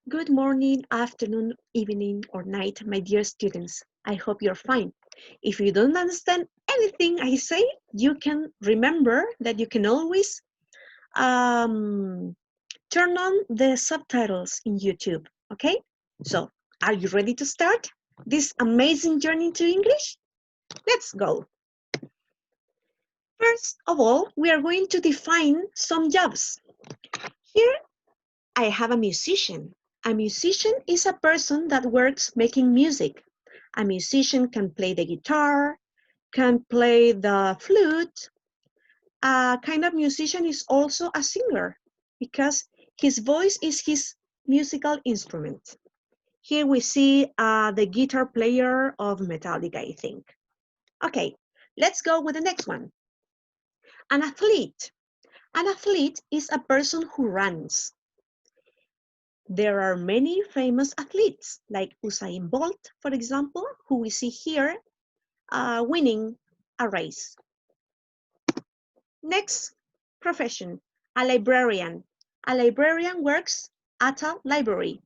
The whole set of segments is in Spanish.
Good morning, afternoon, evening, or night, my dear students. I hope you're fine. If you don't understand anything I say, you can remember that you can always um, turn on the subtitles in YouTube, okay? So, are you ready to start this amazing journey to English? Let's go. First of all, we are going to define some jobs. Here I have a musician. A musician is a person that works making music. A musician can play the guitar, can play the flute. A kind of musician is also a singer because his voice is his musical instrument. Here we see the guitar player of Metallica, I think. Okay, let's go with the next one. An athlete. An athlete is a person who runs. There are many famous athletes like Usain Bolt, for example, who we see here winning a race. Next profession, a librarian. A librarian works at a library.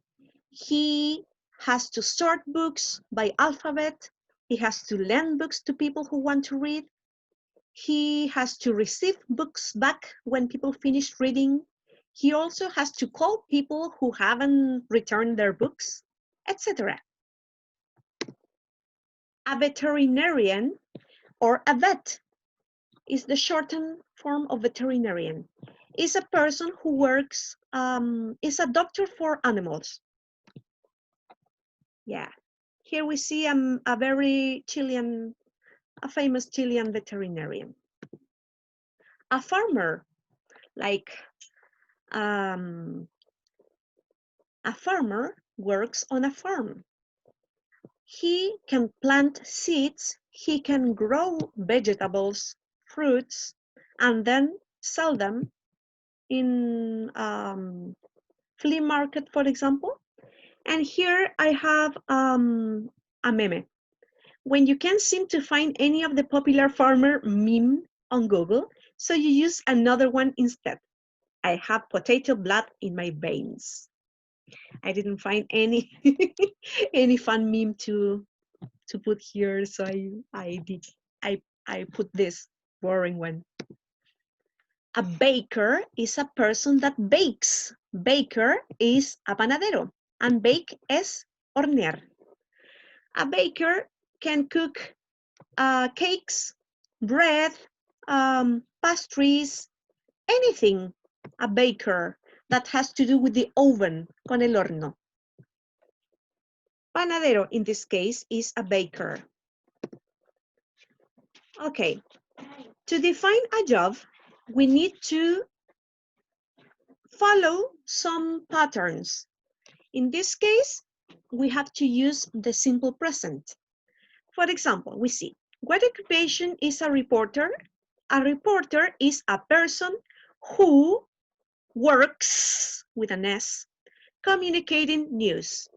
He has to sort books by alphabet. He has to lend books to people who want to read. He has to receive books back when people finish reading. He also has to call people who haven't returned their books, etc. A veterinarian or a vet is the shortened form of veterinarian. Is a person who works, is a doctor for animals. Yeah. Here we see a very Chilean, a famous Chilean veterinarian. A farmer, like a farmer works on a farm. He can plant seeds, he can grow vegetables, fruits, and then sell them in flea market, for example. And here I have a meme. When you can't seem to find any of the popular farmer meme on Google, so you use another one instead. I have potato blood in my veins. I didn't find any any fun meme to put here, so I put this boring one. A baker is a person that bakes. Baker is a panadero, and bake es hornear. A baker can cook cakes, bread, pastries, anything. A baker that has to do with the oven, con el horno. Panadero, in this case, is a baker. Okay, to define a job, we need to follow some patterns. In this case, we have to use the simple present. For example, we see, what occupation is a reporter? A reporter is a person who works, with an S, communicating news.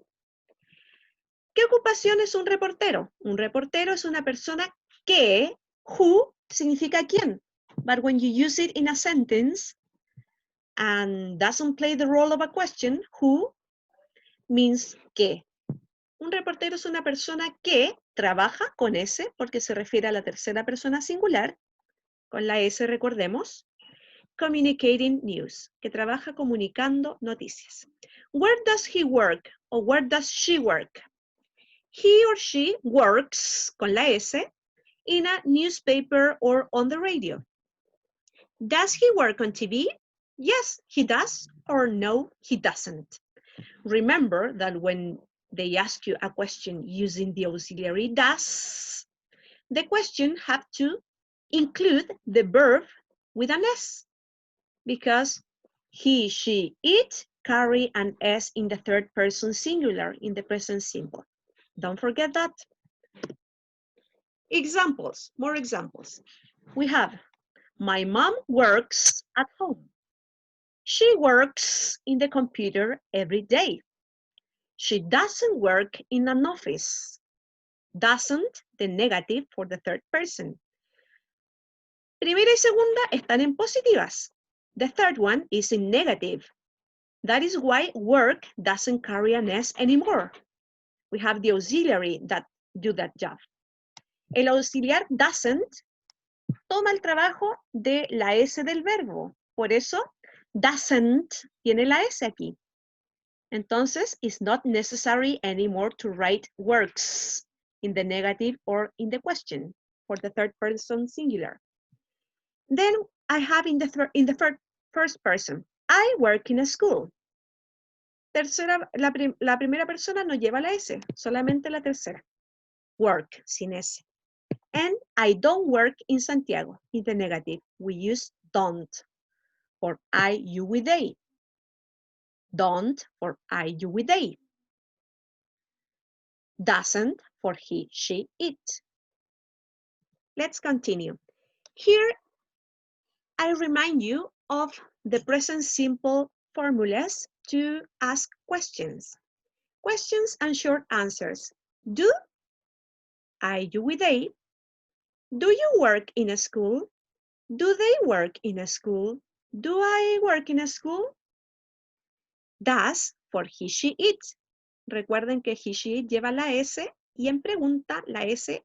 ¿Qué ocupación es un reportero? Un reportero es una persona que, who, significa quién. But when you use it in a sentence and doesn't play the role of a question, who means que. Un reportero es una persona que trabaja con S porque se refiere a la tercera persona singular, con la S recordemos, communicating news, que trabaja comunicando noticias. Where does he work or where does she work? He or she works, con la S, in a newspaper or on the radio. Does he work on TV? Yes, he does, or no, he doesn't. Remember that when they ask you a question using the auxiliary does, the question have to include the verb with an S, because he, she, it carry an S in the third person singular in the present simple. Don't forget that. Examples, more examples. We have, my mom works at home. She works in the computer every day. She doesn't work in an office. Doesn't, the negative for the third person. Primera y segunda están en positivas. The third one is in negative. That is why work doesn't carry an S anymore. We have the auxiliary that do that job. El auxiliar doesn't toma el trabajo de la S del verbo. Por eso, doesn't tiene la S aquí. Entonces, it's not necessary anymore to write works in the negative or in the question for the third person singular. Then I have in the first person, I work in a school. Tercera, la primera persona no lleva la S, solamente la tercera. Work, sin S. And I don't work in Santiago. In the negative, we use don't for I, you, we, they. Don't for I, you, we, they. Doesn't for he, she, it. Let's continue. Here, I remind you of the present simple formulas to ask questions. Questions and short answers. Do, I, you, we, they. Do you work in a school? Do they work in a school? Do I work in a school? Does for he, she, it. Recuerden que he, she, it lleva la S y en pregunta la S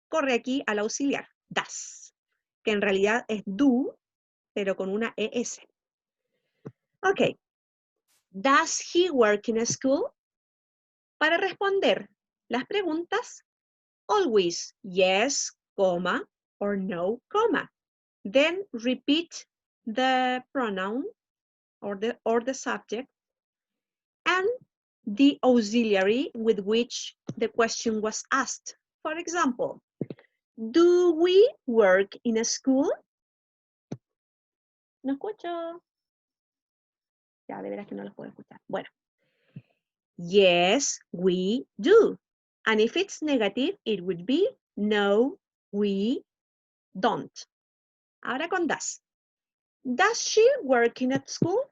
corre aquí al auxiliar. Does, que en realidad es do, pero con una ES. Ok. Does he work in a school? Para responder las preguntas, always yes, comma, or no, comma. Then repeat the pronoun or the subject and the auxiliary with which the question was asked. For example, do we work in a school? No escucho. Ya, de veras que no los puedo escuchar. Bueno. Yes, we do. And if it's negative, it would be no, we don't. Ahora con does. Does she work in a school?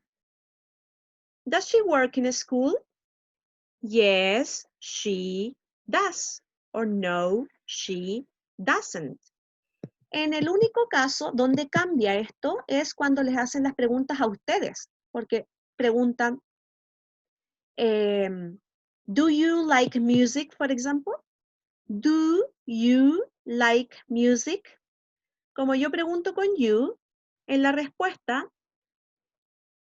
Does she work in a school? Yes, she does. Or no, she doesn't. En el único caso donde cambia esto es cuando les hacen las preguntas a ustedes, porque preguntan, do you like music, for example? Do you like music? Como yo pregunto con you, en la respuesta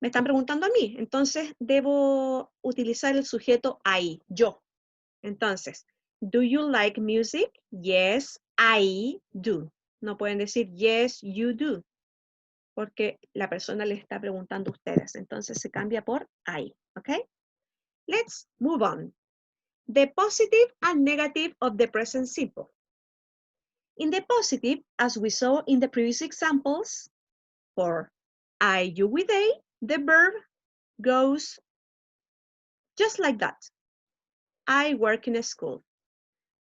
me están preguntando a mí, entonces debo utilizar el sujeto I, yo. Entonces, do you like music? Yes, I do. No pueden decir yes, you do, porque la persona le está preguntando a ustedes. Entonces se cambia por I, ¿ok? Let's move on. The positive and negative of the present simple. In the positive, as we saw in the previous examples, for I, you, we, they, the verb goes just like that. I work in a school.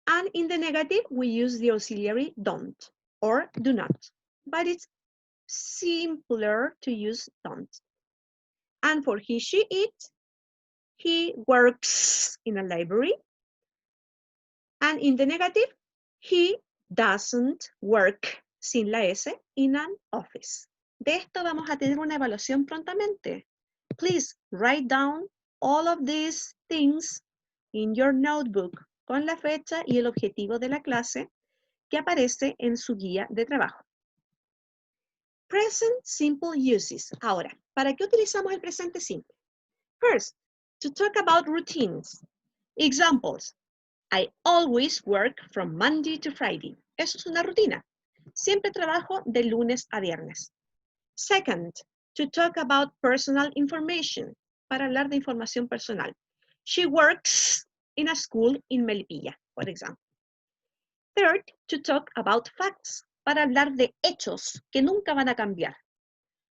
And in the negative, we use the auxiliary don't or do not. But it's simpler to use don't. And for he, she, it, he works in a library. And in the negative, he doesn't work, sin la S, in an office. De esto vamos a tener una evaluación prontamente. Please write down all of these things in your notebook con la fecha y el objetivo de la clase que aparece en su guía de trabajo. Present simple uses. Ahora, ¿para qué utilizamos el presente simple? First, to talk about routines. Examples. I always work from Monday to Friday. Eso es una rutina. Siempre trabajo de lunes a viernes. Second, to talk about personal information. Para hablar de información personal. She works in a school in Melipilla, por ejemplo. Third, to talk about facts. Para hablar de hechos que nunca van a cambiar.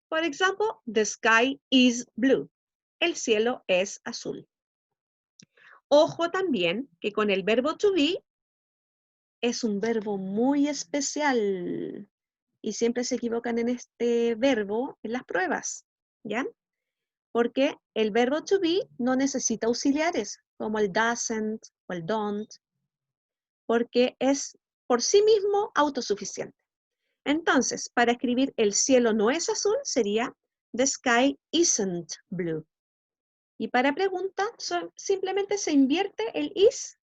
Por ejemplo, the sky is blue. El cielo es azul. Ojo también que con el verbo to be es un verbo muy especial y siempre se equivocan en este verbo en las pruebas, ¿ya? Porque el verbo to be no necesita auxiliares como el doesn't o el don't, porque es por sí mismo autosuficiente. Entonces, para escribir el cielo no es azul sería the sky isn't blue. Y para pregunta, simplemente se invierte el is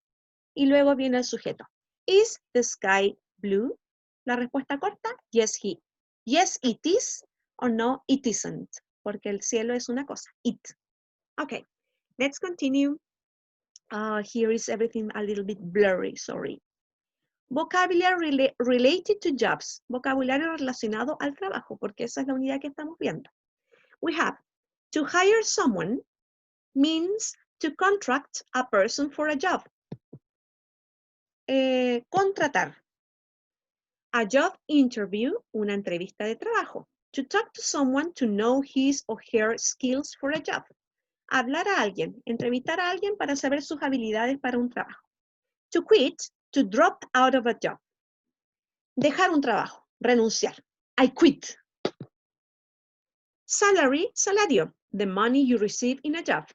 y luego viene el sujeto. Is the sky blue? La respuesta corta, yes, yes, it is, o no, it isn't, porque el cielo es una cosa, it. Okay, let's continue. Here is everything a little bit blurry, sorry. Vocabulary related to jobs, vocabulario relacionado al trabajo, porque esa es la unidad que estamos viendo. We have to hire someone means to contract a person for a job. Contratar. A job interview, una entrevista de trabajo. To talk to someone to know his or her skills for a job. Hablar a alguien, entrevistar a alguien para saber sus habilidades para un trabajo. To quit, to drop out of a job. Dejar un trabajo, renunciar. I quit. Salary, salario, the money you receive in a job.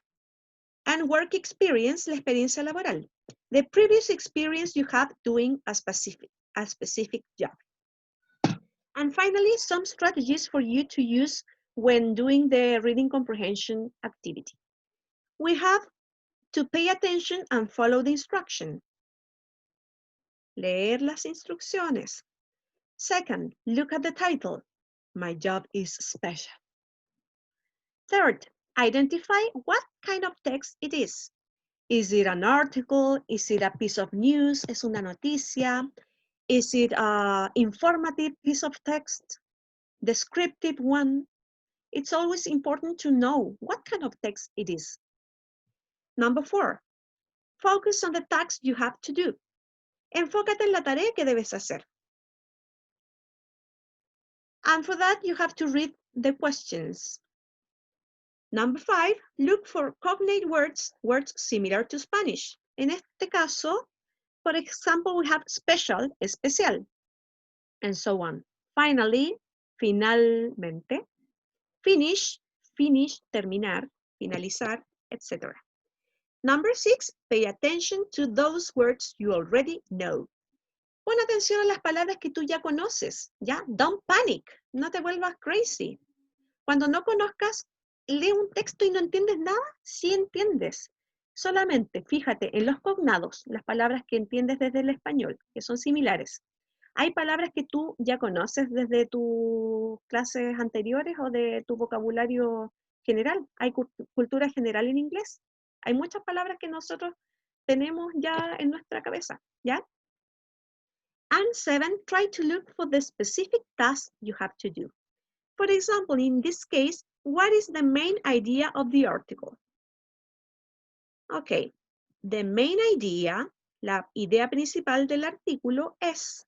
And work experience, la experiencia laboral. The previous experience you have doing a specific job. And finally, some strategies for you to use when doing the reading comprehension activity. We have to pay attention and follow the instruction. Leer las instrucciones. Second, look at the title. My job is special. Third, identify what kind of text it is. Is it an article? Is it a piece of news? ¿Es una noticia? Is it an informative piece of text? Descriptive one? It's always important to know what kind of text it is. Number 4, focus on the task you have to do. Enfócate en la tarea que debes hacer. And for that, you have to read the questions. Number 5, look for cognate words, words similar to Spanish. En este caso, for example, we have special, especial, and so on. Finally, finalmente, finish, finish, terminar, finalizar, etc. Number 6, pay attention to those words you already know. Pon atención a las palabras que tú ya conoces, ¿ya? Don't panic, no te vuelvas crazy. Cuando no conozcas, lee un texto y no entiendes nada, sí entiendes. Solamente fíjate en los cognados, las palabras que entiendes desde el español, que son similares. Hay palabras que tú ya conoces desde tus clases anteriores o de tu vocabulario general. Hay cultura general en inglés. Hay muchas palabras que nosotros tenemos ya en nuestra cabeza, ¿ya? And 7, try to look for the specific task you have to do. For example, in this case, what is the main idea of the article? Okay, the main idea, la idea principal del artículo es,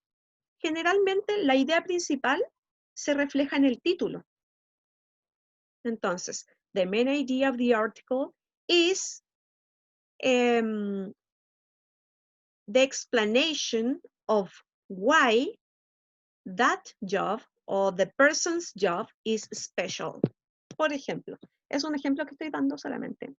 generalmente la idea principal se refleja en el título. Entonces, the main idea of the article is the explanation of why that job or the person's job is special. Por ejemplo, es un ejemplo que estoy dando solamente.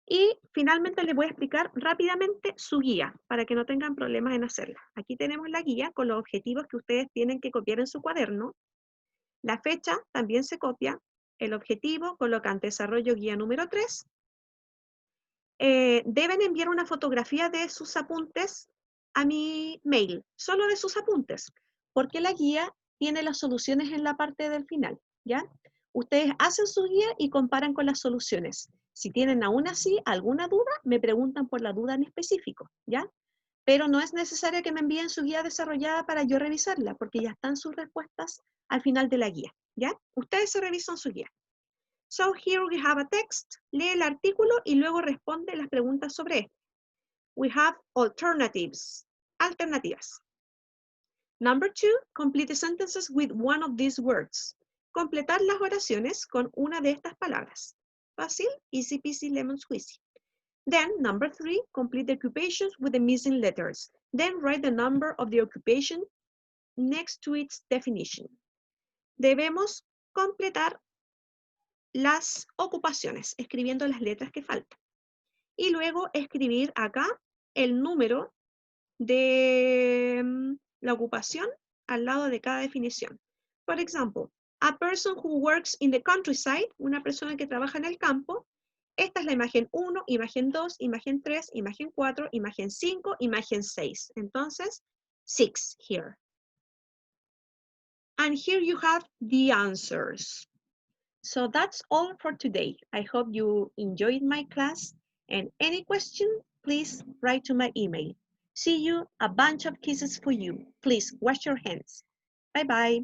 Y finalmente les voy a explicar rápidamente su guía para que no tengan problemas en hacerla. Aquí tenemos la guía con los objetivos que ustedes tienen que copiar en su cuaderno. La fecha también se copia. El objetivo, colocan desarrollo guía número 3. Deben enviar una fotografía de sus apuntes a mi mail, solo de sus apuntes, porque la guía tiene las soluciones en la parte del final, ¿ya? Ustedes hacen su guía y comparan con las soluciones. Si tienen aún así alguna duda, me preguntan por la duda en específico, ¿ya? Pero no es necesario que me envíen su guía desarrollada para yo revisarla, porque ya están sus respuestas al final de la guía, ¿ya? Ustedes se revisan su guía. So here we have a text, lee el artículo y luego responde las preguntas sobre esto. We have alternatives, alternativas. Number 2, complete the sentences with one of these words. Completar las oraciones con una de estas palabras. Fácil, easy peasy, lemon squeezy. Then, number 3, complete the occupations with the missing letters. Then write the number of the occupation next to its definition. Debemos completar las ocupaciones, escribiendo las letras que faltan. Y luego escribir acá el número de la ocupación al lado de cada definición. Por ejemplo, a person who works in the countryside, una persona que trabaja en el campo, Esta es la imagen 1, imagen 2, imagen 3, imagen 4, imagen 5, imagen 6. Entonces, 6 here. And here you have the answers. So that's all for today. I hope you enjoyed my class, and any question, please write to my email. See you, a bunch of kisses for you. Please wash your hands. Bye-bye.